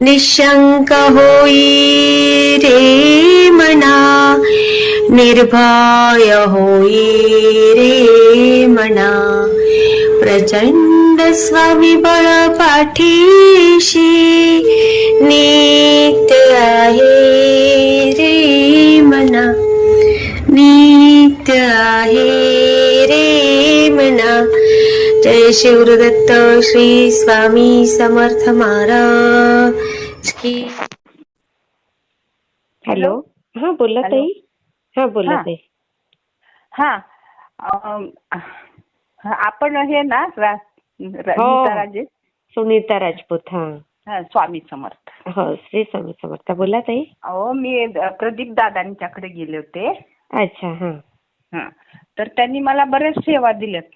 निशंक होई रे मना, निर्भय होई रे मना, प्रचंड स्वविबळ पाठीशी नित्य आहे रे मना, नित्य आहे रे मना. जय शिवदत्त श्री स्वामी समर्थ महाराज की. हॅलो. हा बोला हॅलो. ताई. हा बोला हा. ताई. हा आपण हे ना नीता राजे सुनीता राजपूत. हा. स्वामी समर्थ. हो, श्री स्वामी समर्थ. बोला ताई. अहो, मी प्रदीप दादांच्याकडे गेले होते. अच्छा. हा. हा. तर त्यांनी मला बरेच सेवा दिल्यात.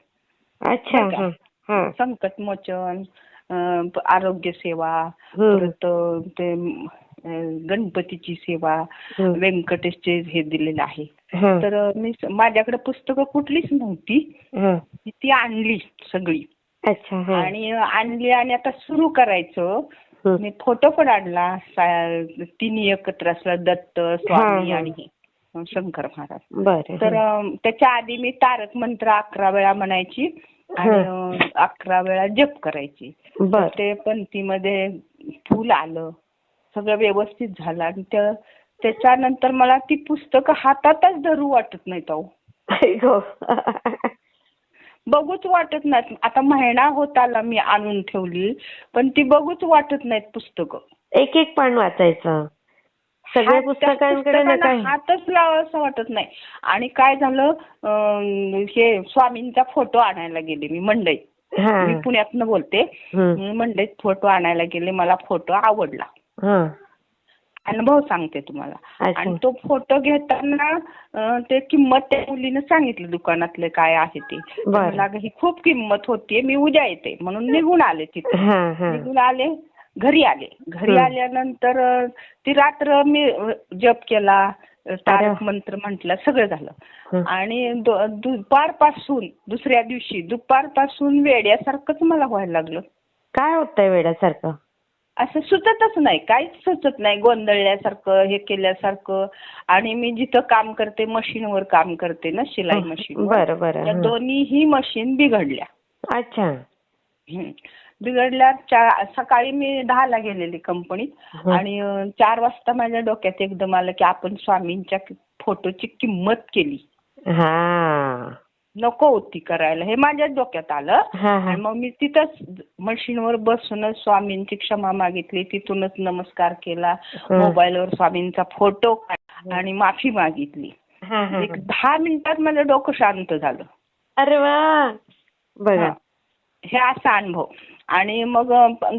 अच्छा. बरं का? हा. हा. संकट मोचन, आरोग्य सेवा, हम्म. परत ते गणपतीची सेवा, हम्म. व्यंकटेशचे हे दिलेलं आहे. हा. तर मी माझ्याकडे पुस्तकं कुठलीच नव्हती. हा. ती आणली सगळी. अच्छा. हा. आणि आणली आणि आता सुरू करायचं. हम्म. मी फोटो पण आणला. तिन्ही एकत्र असलं, दत्त, स्वामी हा. आणि हे शंकर महाराज. बरं. तर त्याच्या आधी मी तारक मंत्र 11 वेळा म्हणायची आणि 11 वेळा जप करायची. बर. ते पंक्तीमध्ये फुल आलं, सगळं व्यवस्थित झालं. आणि त्याच्यानंतर मला ती पुस्तकं हातातच धरू वाटत नाहीत अहो. बघूच वाटत नाहीत. आता महिना होत आला मी आणून ठेवली, पण ती बघूच वाटत नाहीत पुस्तकं. एक एक पान वाचायचं. सगळ्या पुस्तकांकडे नका हातच लावावं वाटत नाही. आणि काय झालं, हे स्वामींचा फोटो आणायला गेले मी मंडईत. मी पुण्यातनं बोलते. मी मंडईत फोटो आणायला गेले. मला फोटो आवडला. अनुभव सांगते तुम्हाला. आणि तो फोटो घेताना ते किंमत त्या मुलीनं सांगितलं दुकानातले काय आहे ते. मला ही खूप किंमत होतीये, मी उद्या येते म्हणून निघून आले तिथे. निघून आले, घरी आले. घरी आल्यानंतर ती रात्र मी जप केला, तारक मंत्र म्हटलं, सगळं झालं. आणि दुपारपासून दुसऱ्या दिवशी दुपारपासून वेड्यासारखंच मला व्हायला लागलं. काय होतंय वेड्यासारखं? असं सुचतच नाही, काहीच सुचत नाही. गोंधळल्यासारखं, हे केल्यासारखं. आणि मी जिथं काम करते, मशीनवर काम करते ना, शिलाई मशीन. बरं. त्या दोन्हीही मशीन बिघडल्या. अच्छा. बिघडल्या. सकाळी मी 10 ला गेलेली कंपनीत आणि 4 वाजता माझ्या डोक्यात एकदम आलं की आपण स्वामींच्या फोटोची किंमत केली. नको होती करायला, हे माझ्या डोक्यात आलं. आणि मग मी तिथंच मशीनवर बसूनच स्वामींची क्षमा मागितली. तिथूनच नमस्कार केला. मोबाईलवर स्वामींचा फोटो आणि माफी मागितली. एक 10 मिनिटात माझं डोकं शांत झालं. अरे वा. बघा, हे असा अनुभव. आणि मग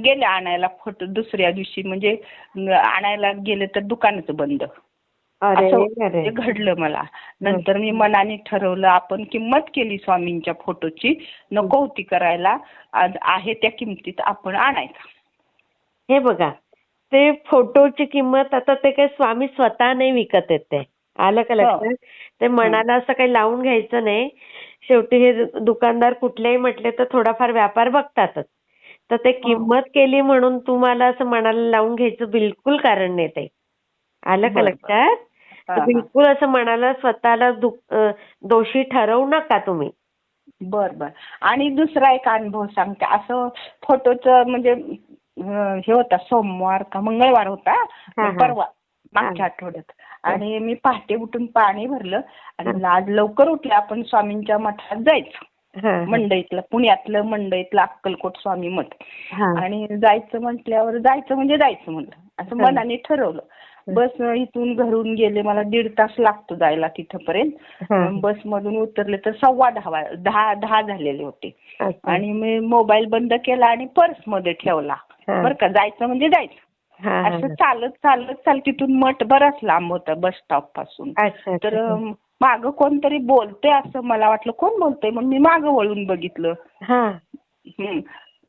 गेले आणायला फोटो दुसऱ्या दिवशी. म्हणजे आणायला गेले तर दुकानच बंद. असं घडलं मला. नंतर मी मनाने ठरवलं, आपण किंमत केली स्वामींच्या फोटोची, नको होती करायला, आहे त्या किमतीत आपण आणायचा. हे बघा, ते फोटोची किंमत आता ते काही स्वामी स्वतः नाही विकत येत. ते आलं का लक्षात? ते मनाला असं काही लावून घ्यायचं नाही. शेवटी हे दुकानदार कुठलेही म्हटले तर थोडाफार व्यापार बघतातच. तर ते किंमत केली म्हणून तुम्हाला असं मनाला लावून घ्यायचं बिलकुल कारण नाही. ते आलं का लक्षात? बिलकुल असं मनाला स्वतःला दोषी ठरवू नका तुम्ही. बर. आणि दुसरा एक अनुभव सांगते. असं फोटोचं म्हणजे हे होता, सोमवार का मंगळवार होता, परवा मागच्या आठवड्यात. आणि मी पहाटे उठून पाणी भरलं आणि आज लवकर उठले, आपण स्वामींच्या मठात जायचं. मंडईतलं, पुण्यातलं मंडईतलं अक्कलकोट स्वामी मठ. आणि जायचं म्हटल्यावर जायचं म्हणजे जायचं म्हणलं, असं मनाने ठरवलं. बस इथून घरून गेले, मला 1.5 तास लागतो जायला तिथपर्यंत. बस मधून उतरले तर 10:15 झालेले होते. आणि मी मोबाईल बंद केला आणि पर्स मध्ये ठेवला. बरं का, जायचं म्हणजे जायचं. असं चालत तिथून मठ बराच लांब होता बस स्टॉप पासून. तर मागं कोणतरी बोलतंय असं मला वाटलं, कोण बोलतंय म्हणून मी मागं वळून बघितलं.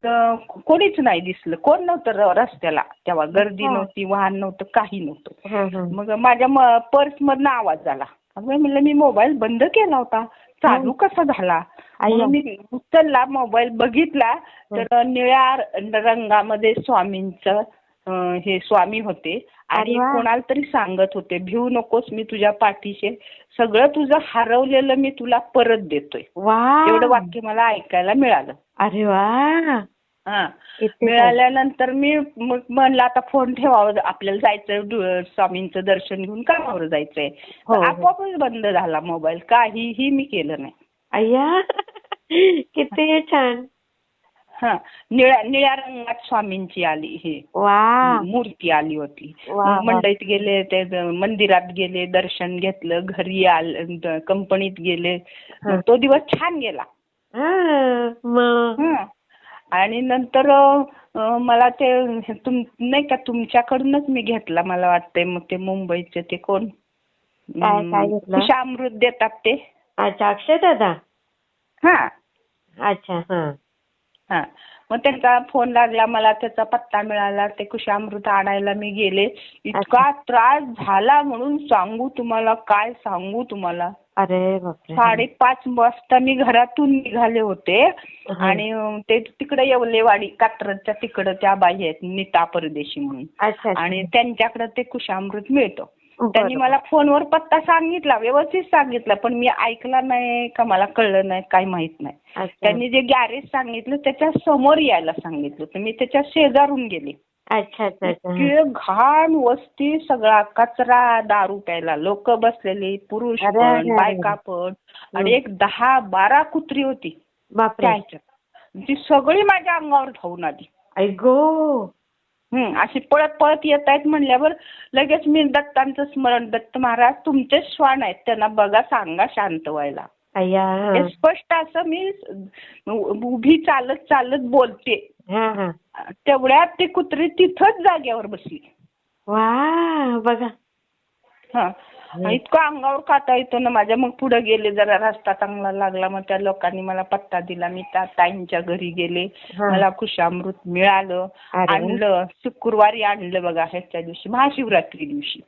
तर कोणीच नाही दिसलं, कोण नव्हतं रस्त्याला तेव्हा. गर्दी नव्हती, वाहन नव्हतं, काही नव्हतं. मग माझ्या पर्स मधनं आवाज आला. म्हणलं मी मोबाईल बंद केला होता, चालू कसा झाला? मी उचलला मोबाईल, बघितला तर निळ्या रंगामध्ये स्वामींचं हे स्वामी होते आणि अरे वा. कोणाला तरी सांगत होते, भिऊ नकोस, मी तुझ्या पाठीशी आहे. सगळं तुझं हरवलेलं मी तुला परत देतोय. वा. एवढं वाक्य मला ऐकायला मिळालं. अरे वा. हा. किती छान. मिळाल्यानंतर मी मग म्हणलं आता फोन ठेवावं, आपल्याला जायचं स्वामींचं दर्शन घेऊन कामावर जायचंय. हो, हो. आपोआपच बंद झाला मोबाईल. काहीही मी केलं नाही. अय्या. किती छान. हा. निळ्या रंगात स्वामींची आली ही वा. मूर्ती आली होती. वा, मग वा. मंडईत गेले, ते मंदिरात गेले, दर्शन घेतलं, घरी आले, कंपनीत गेले. हा. तो दिवस छान गेला. हा, मग हं. आणि नंतर मला ते नाही का तुमच्याकडूनच मी घेतला मला वाटतंय. मग ते मुंबईचे ते कोण काय घेतलं? कुशामृत देतात ते. अच्छा, अक्षय दादा. हा. अच्छा. हा. हा. मग त्यांचा फोन लागला, मला त्याचा पत्ता मिळाला. ते कुशामृत आणायला मी गेले. इतका त्रास झाला म्हणून सांगू तुम्हाला, काय सांगू तुम्हाला. अरे बापरे. 5:30 वाजता मी घरातून निघाले होते आणि ते तिकडे येवलेवाडी कात्रजच्या तिकडं त्या बाई आहेत नीता परदेशी म्हणून. अच्छा. आणि त्यांच्याकडे ते कुशामृत मिळतं. त्यांनी मला फोनवर पत्ता सांगितला, व्यवस्थित सांगितला, पण मी ऐकला नाही का मला कळलं नाही, काही माहित नाही. त्यांनी जे गॅरेज सांगितलं त्याच्या समोर यायला सांगितलं, तर मी त्याच्या शेजारून गेले. अच्छा. घाण वस्ती, सगळा कचरा, दारू प्यायला लोक बसलेली, पुरुष पण बायका पण, आणि एक 10-12 कुत्री होती त्याच्यात. ती सगळी माझ्या अंगावर धावून आली. ऐगो. अशी पळत पळत येत आहेत म्हणल्यावर लगेच मी दत्तांचं स्मरण, दत्त महाराज तुमचेच श्वान आहेत, त्यांना बघा, सांगा शांत व्हायला. हे स्पष्ट असं मी उभी चालत चालत बोलते. तेवढ्यात ती कुत्री तिथंच जाग्यावर बसली. वा. बघा. हा. इतकं अंगावर काटा येतो ना माझ्या. मग पुढे गेले, जरा रस्ता चांगला लागला, मग त्या लोकांनी मला पत्ता दिला. मी त्या ताईंच्या घरी गेले, मला कुशामृत मिळालं, आणलं. शुक्रवारी आणलं बघा, ह्याच्या दिवशी महाशिवरात्री दिवशी,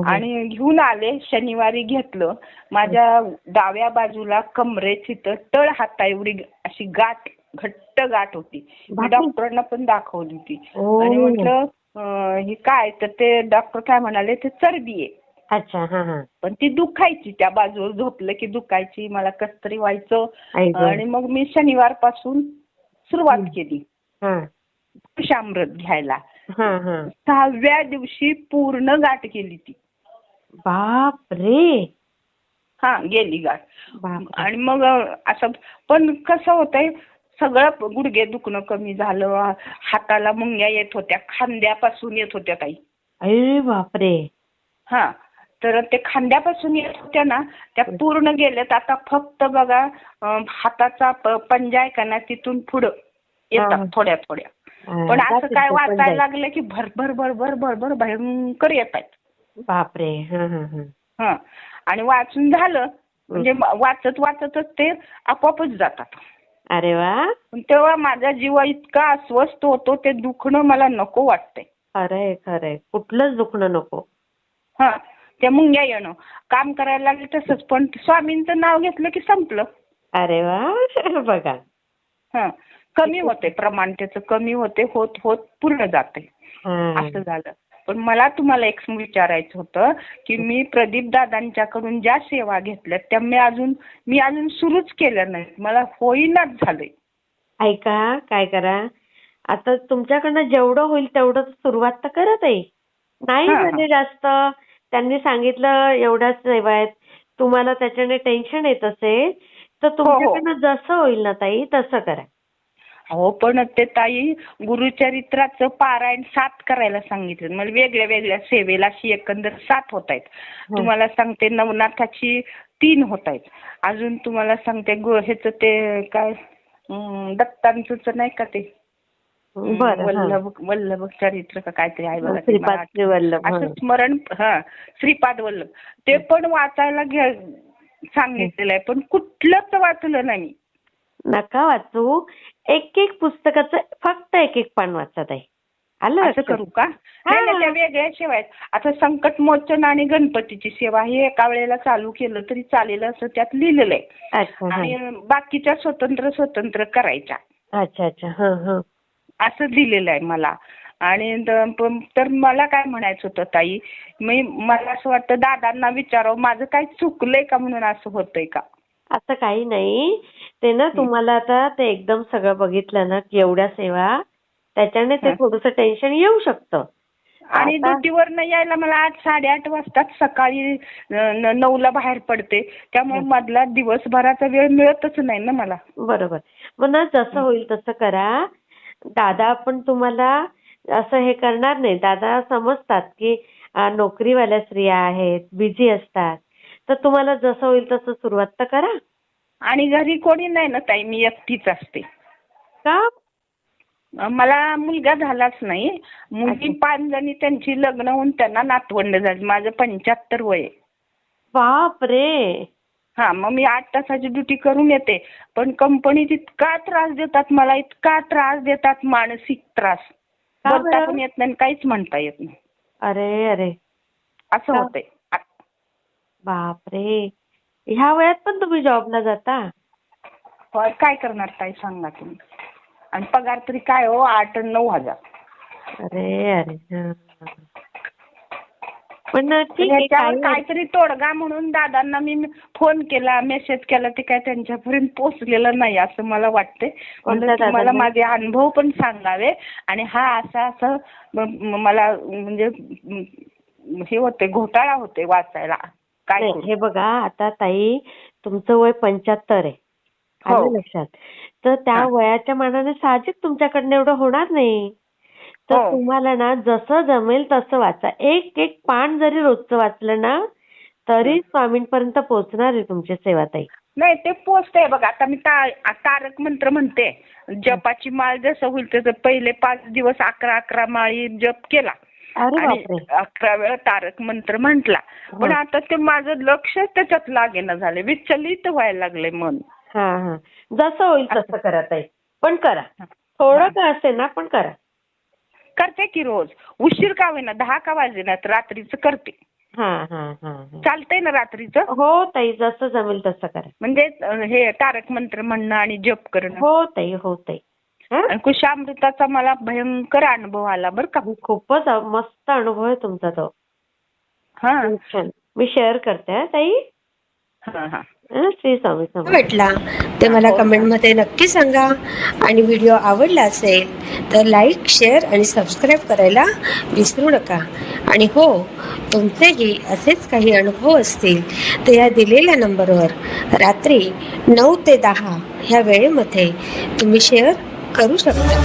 आणि घेऊन आले. शनिवारी घेतलं. माझ्या डाव्या बाजूला कमरेची तर तळ हाता एवढी अशी गाठ, घट्ट गाठ होती. मी डॉक्टरांना पण दाखवली होती. आणि म्हटलं हे काय, तर ते डॉक्टर काय म्हणाले, ते चरबी आहे. अच्छा. पण ती दुखायची, त्या बाजूवर झोपलं की दुखायची, मला कस तरी व्हायचं. आणि मग मी शनिवारपासून सुरुवात केली कुशामृत घ्यायला. 6व्या दिवशी पूर्ण गाठ गेली ती. बापरे. हा, गेली गाठ. आणि मग असं पण कसं होतंय, सगळं गुडघे दुखणं कमी झालं, हाताला मुंग्या येत होत्या, खांद्यापासून येत होत्या काही. अरे बापरे. हा. तर ते खांद्यापासून येत होत्या ना, त्या पूर्ण गेल्यात. आता फक्त बघा हाताचा पंजा आहे का ना, तिथून पुढं येतात थोड्या थोड्या. पण असं काय वाचायला लागलं की भरभर भरभर भरभर भयंकर येत आहेत. बापरे. हा. आणि वाचून झालं म्हणजे वाचत वाचतच ते आपोआपच जातात. अरे वा. तेव्हा माझा जीव इतका अस्वस्थ होतो, ते दुखणं मला नको वाटतंय. खरंय. कुठलंच दुखणं नको. हा. त्या मुंग्या येणं, काम करायला लागले तसंच, पण स्वामींचं नाव घेतलं की संपलं. अरे वा. बघा. हा. कमी होते प्रमाण, त्याचं कमी होते, होत होत पूर्ण जाते. असं झालं. पण मला तुम्हाला एक विचारायचं होतं की मी प्रदीप दादांच्याकडून ज्या सेवा घेतल्या त्या मी अजून सुरूच केल्या नाहीत. मला होईनाच झालंय. ऐका, काय करा आता, तुमच्याकडनं जेवढं होईल तेवढं सुरुवात तर करत आहे. नाही म्हणजे जास्त त्यांनी सांगितलं एवढ्याच सेवा आहेत, तुम्हाला त्याच्याने टेन्शन येत असेल तर तुमच्याकडनं जसं होईल ना ताई तसं करा. हो, पण ते ताई गुरुचरित्राचं पारायण 7 करायला सांगितलं मला. वेगळ्या वेगळ्या सेवेला अशी एकंदर 7 होत आहेत. तुम्हाला सांगते नवनाथाची 3 होत आहेत. अजून तुम्हाला सांगते ह्याचं ते काय दत्तांचं नाही का ते वल्लभ चरित्र का काहीतरी आहे बघा, असं स्मरण. श्रीपाद वल्लभ ते पण वाचायला सांगितलेलं आहे, पण कुठलंच वाचलं नाही. नका वाचू. एक पुस्तकाचं फक्त एक पान वाचत आहे. असं करू का? नाही, त्या वेगळ्या सेवा आहेत. आता संकट मोचन आणि गणपतीची सेवा हे एका वेळेला चालू केलं तरी चालेल असं त्यात लिहिलेलं आहे. आणि बाकीच्या स्वतंत्र करायच्या. अच्छा. असं दिलेलं आहे मला. आणि तर मला काय म्हणायचं होतं ताई, मला असं वाटतं दादांना विचारावं माझं काय चुकलंय का म्हणून असं होतंय का. असं काही नाही. ते ना तुम्हाला आता ते एकदम सगळं बघितलं ना की एवढ्या सेवा, त्याच्याने ते थोडंसं टेन्शन येऊ शकतं. आणि ड्युटीवर न यायला मला 8-8:30 वाजतात, सकाळी 9ला बाहेर पडते, त्यामुळे मधला दिवसभराचा वेळ मिळतच नाही ना मला. बरोबर. मग ना जसं होईल तसं करा. दादा पण तुम्हाला असं हे करणार नाही. दादा समजतात की नोकरीवाल्या स्त्रिया आहेत, बिझी असतात. तर तुम्हाला जसं होईल तसं सुरुवात तर करा. आणि घरी कोणी नाही ना ताई, मी एकटीच असते. का? मला मुलगा झालाच नाही. मुलगी 5 जणी त्यांची लग्न होऊन त्यांना नातवंड झाली. माझं 75 वय आहे. बापरे. हा, मग मी 8 तासाची ड्युटी करून येते, पण कंपनीत इतका त्रास देतात मला, इतका त्रास देतात, मानसिक त्रास. बोलता पण येत नाही, काहीच म्हणता येत नाही. अरे अरे, असं होतंय. बापरे. ह्या वयात पण तुम्ही जॉबला जाता? काय करणार ताई सांगा तुम्ही. आणि पगार तरी काय हो, 8-9 हजार. अरे अरे. पण ठीक आहे, काहीतरी तोडगा म्हणून दादांना मी फोन केला, मेसेज केला, ते काय त्यांच्यापर्यंत पोहोचलेलं नाही असं मला वाटते. म्हणजे तुम्हाला माझे अनुभव पण सांगावे, आणि हा असं मला म्हणजे हे होते, घोटाळा होते वाचायला. काय हे बघा, आता ताई तुमचं वय 75 आहे, आलं लक्षात. तर त्या वयाच्या मानाने साहजिक तुमच्याकडनं एवढं होणार नाही. तर तुम्हाला ना जसं जमेल तसं वाचा. एक एक पान जरी रोजचं वाचलं ना तरी स्वामींपर्यंत पोहोचणार आहे तुमची सेवा ताई. नाही, ते पोचतंय बघा. आता मी तारक मंत्र म्हणते. जपाची माळ जसं होईल तसं पहिले 5 दिवस 11 माळी जप केला आणि 11 वेळा तारक मंत्र म्हटला. पण आता ते माझं लक्ष त्याच्यात लागेना झाले, विचलित व्हायला लागले मन. जसं होईल तसं करा ताई, पण करा. थोडं का असेल ना, पण करा. करते की रोज. उशीर का होईना, 10 का वाजेनात रात्रीचं करते. चालतंय ना रात्रीचं? हो ताई, जसं जमेल तसं करा. म्हणजे हे तारक मंत्र म्हणणं आणि जप करणं. हो ताई, हो ताई. आणि कुशामृताचा मला भयंकर अनुभव आला बरं का. खूपच मस्त अनुभव आहे तुमचा तो. छान. मी शेअर करते ताई. श्री स्वामी समर्थ. वाटला ते मला कमेंटमध्ये नक्की सांगा. आणि व्हिडिओ आवडला असेल तर लाईक, शेअर आणि सबस्क्राईब करायला विसरू नका. आणि हो, तुमचेही असेच काही अनुभव असतील तर या दिलेल्या नंबरवर रात्री 9 ते 10 ह्या वेळेमध्ये तुम्ही शेअर करू शकता.